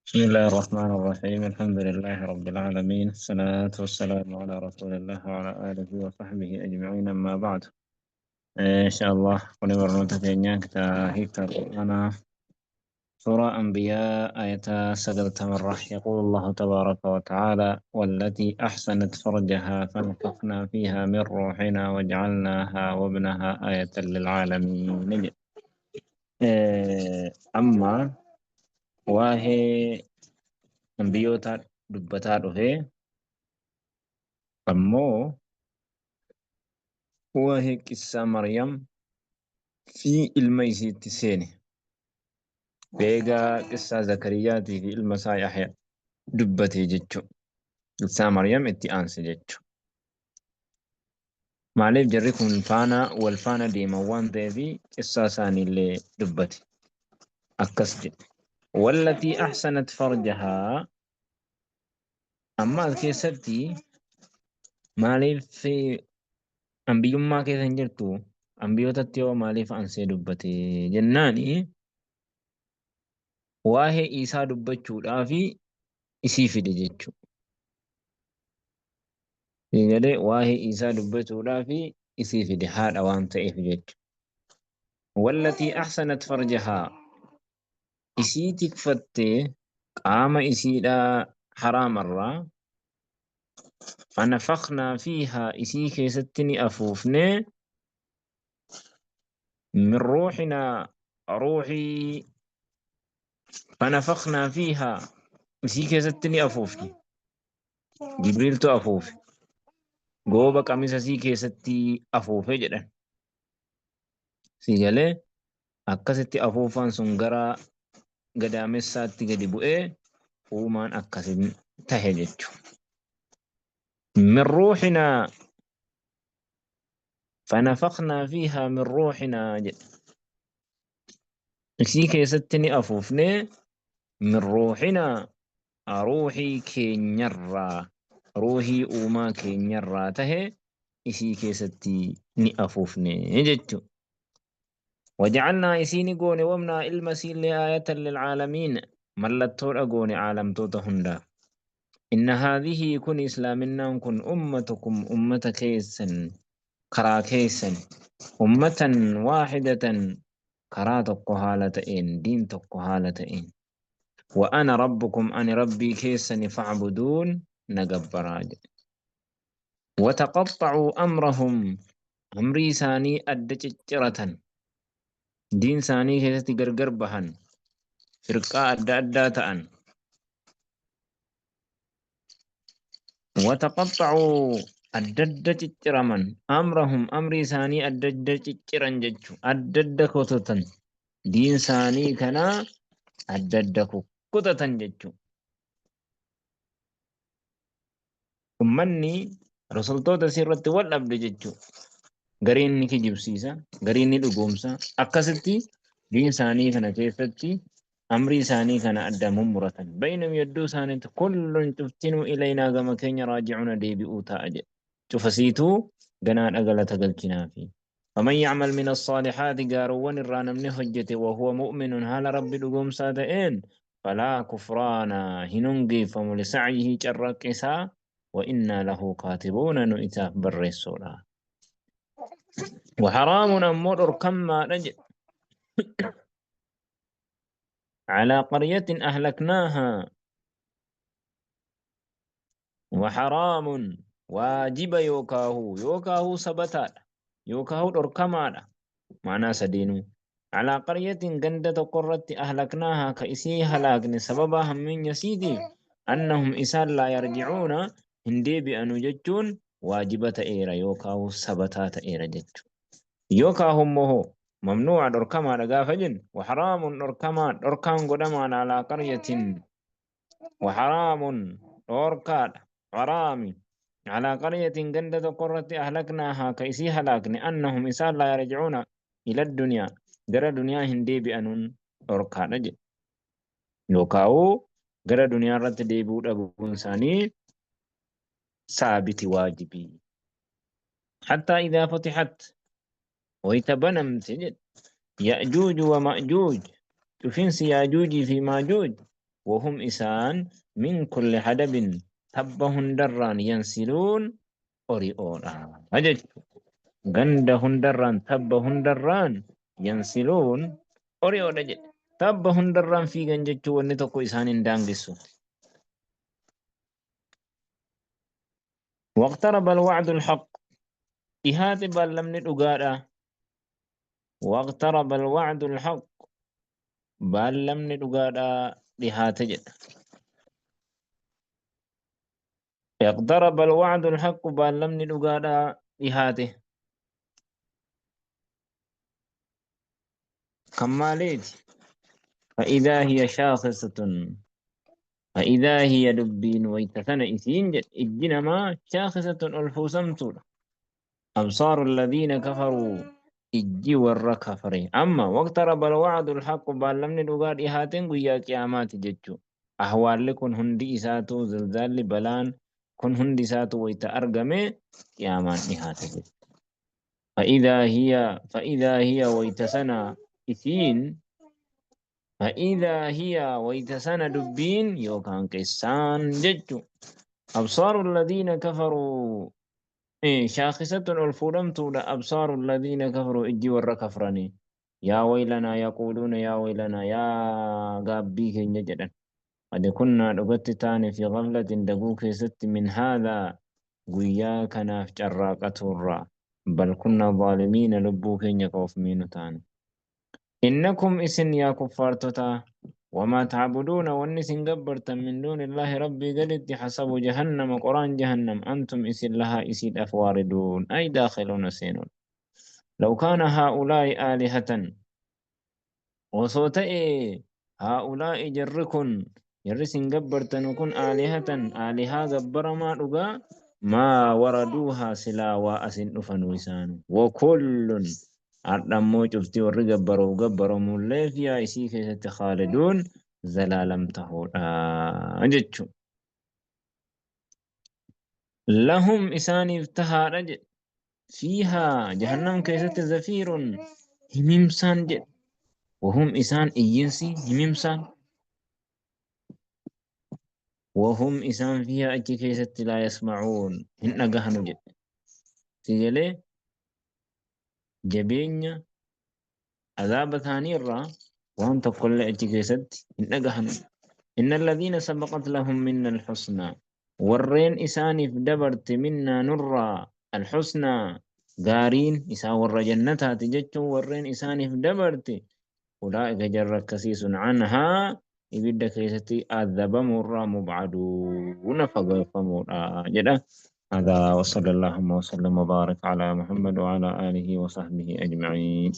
بسم الله الرحمن الرحيم. الحمد لله رب العالمين، الصلاة والسلام على رسول الله وعلى آله وصحبه أجمعين، أما بعد. إن شاء الله قل برنوتا كينيا كتا أنا سورة أنبياء آية سجلت مرة. يقول الله تبارك وتعالى: والتي أحسنت فرجها فنفخنا فيها من روحنا وجعلناها وابنها آية للعالمين. أما وهي أنبيوتا دبتا دفه ammoo waa'ee qissaa Maryam fi ilma isiitti seene beegaa qissaa Zakariyaatii fi ilma isaa Yahyaa dubbatee jechuudha. Qissaa Maryam itti aanse jechuudha. Maaliif jarri kun faana wal faana deeman waan ta'eef qissaa isaaniillee dubbate. Akkas jedhe. Wallatii ahsanat farjahaa, amma as keessatti maaliif ambiyyummaa keessa hin jirtu? Ambiyootatti yoo maaliif ansee dubbate jennaani waa'ee isaa dubbachuudhaaf isii fide jechuudha. Eegalee waa'ee isaa dubbachuudhaaf isii fide haadha waan ta'eef jechuudha. Wallatii ahsanat farjahaa, isii tikfattee qaama isiidhaa haraamarraa fanafaknaa fiihaa, isii keessatti ni afuufnee min ruuxinaa, ruuxii fanafaknaa fiihaa, isii keessatti ni afuufne. Jibriiltu afuufe. Gooba qamisa isii keessatti afuufe jedhan. Siigalee akkasitti afuufaan sun gara gadaamessaatti gadi bu'ee uumaan akkasin tahe jechuudha. Min ruuxinaa fanafaknaa fiihaa min ruuxinaa jedhe. Isii keessatti ni afuufnee min ruuxinaa, ruuxii keenyarraa, ruuxii uumaa keenyarraa tahe isii keessatti ni afuufne jechuudha. وجعلنا إسيني قوني ومنا المسيل آية للعالمين، ملتور أقوني عالم توتا هندا. إن هذه كن إسلامنا كن أمتكم أمة كيسا كرا كيسا أمة واحدة كرا تقهالة إن دين تقهالة إن وأنا ربكم أنا ربي كيسا فاعبدون نقبراج. وتقطعوا أمرهم، أمري ساني أدججرة، دين ساني كيستي غرغر بهن، فرقاء أدى تأن. وتقطعوا أدد تجرمن أمرهم، أمري ساني أدد تجرن ججو، أدد كتتن دين ساني كنا أدد كتتن ججو. أمني رسولتو تسيرت والأبد ججو، غرين نكي جبسيسا، غرين ندقومسا أكستي دين ساني كنا كيستي أمري ساني كان أدى ممرة بينهم يدو سانت كل تفتنوا إلينا كما كين راجعون ديبئوا تأجل تفسيتوا قنان أقل تقلتنا فيه. ومن يعمل من الصالحات قارون الران من حجته وهو مؤمن هال رب لقوم سادئين فلا كفرانا هننقي فملسعيه جرقسا وإنا له كاتبون نؤتا بالرسولا. وحرام أمور كما نجد على قرية أهلكناها، وحرام واجب يوكاهو سبتا يوكاهو دركمادا معنى سدينو. على قرية قندة قرة أهلكناها كإسي هلاكن سببا هم من يسيدي أنهم إسال لا يرجعون هندي بأنو جتون واجبة إيرا يوكاهو سبتا إيرا جتون. يوكاهو مهو ممنوع دركما فجن، وحرام دركما دركان قدما على قرية، وحرام دوركاد حرامي على قرية قندة قرة أهلكناها كيسي هلاكني أنهم إسال لا يرجعون إلى الدنيا، جرى دنيا هندي بأنون دوركاد نجي يوكاو جرى دنيا رت ديبود أبو إنساني ثابت واجبي. حتى إذا فتحت ويتبنم تجد يأجوج ومأجوج، تفنس ياجوج في ماجوج وهم إسان من كل حدب تبهن دران ينسلون أريئون أجج غندهن دران تبهن دران ينسلون أريئون أجج تبهن دران في غنجج ونتقو إسان دانجسو واقترب الوعد الحق إهات باللمن الأقارة واقترب الوعد الحق باللمن الأقارة إهات جد اقترب الوعد الحق باللمن الأقارة إهاته كماليت فإذا هي شاخصة فإذا هي دبين ويتثنى إسين جد إجنما شاخصة ألفوسمتون أبصار الذين كفروا إجي ور كفري أما واقترب الوعد الحق باللمن الأقاد إهاتين قيا قيامات ججو أحوال لكن هندي إساتو زلزال بلان كن هندي إساتو ويتأرقمي قيامان إهاتين فإذا هي ويتسنى إثين فإذا هي ويتسنى دبين يوكان قسان ججو أبصار الذين كفروا شاخصة الفرمت أبصار الذين كفروا إجي ور كفرني يا ويلنا يقولون يا ويلنا يا قابيك نجدا قد كنا لغت تاني في غفلة دقوك ست من هذا وياك ناف جراقة الرا بل كنا ظالمين لبوك يقوف مين تاني إنكم إسن يا كفار تتا وما تعبدون والنسن قبرت من دون الله ربي قلت حسب جهنم قرآن جهنم أنتم إسن لها إسن أفواردون أي داخلون سينون لو كان هؤلاء آلهة وصوتئ هؤلاء جركن جرسن قبرت نكون آلهة آلهة قبر ما لغا ما وردوها سلا وأسن أفنوسان وكل أردمو شفتي ورّي قبروا مولي فيها إسي كيست خالدون زلالم تهود أجتشو لهم إساني افتها رجل فيها جهنم كيست زفير هممسان جد وهم إسان إينسي هممسان وهم إسان فيها أجي كيست لا يسمعون هن قهنو جد سيجلي جبين عذاب ثاني الرّا وهم تقول أجي كيست هن قهنو إن الذين سبقت لهم منا الحسنى ورين إساني في دبرت منا نرى الحسنى قارين إسا ور جنتها تجتشو ورين إساني في دبرت أولئك جر كسيس عنها إبدا كيستي أذب مرة مبعدون فمر جدا هذا وصلى اللهم وسلم وبارك على محمد وعلى آله وصحبه أجمعين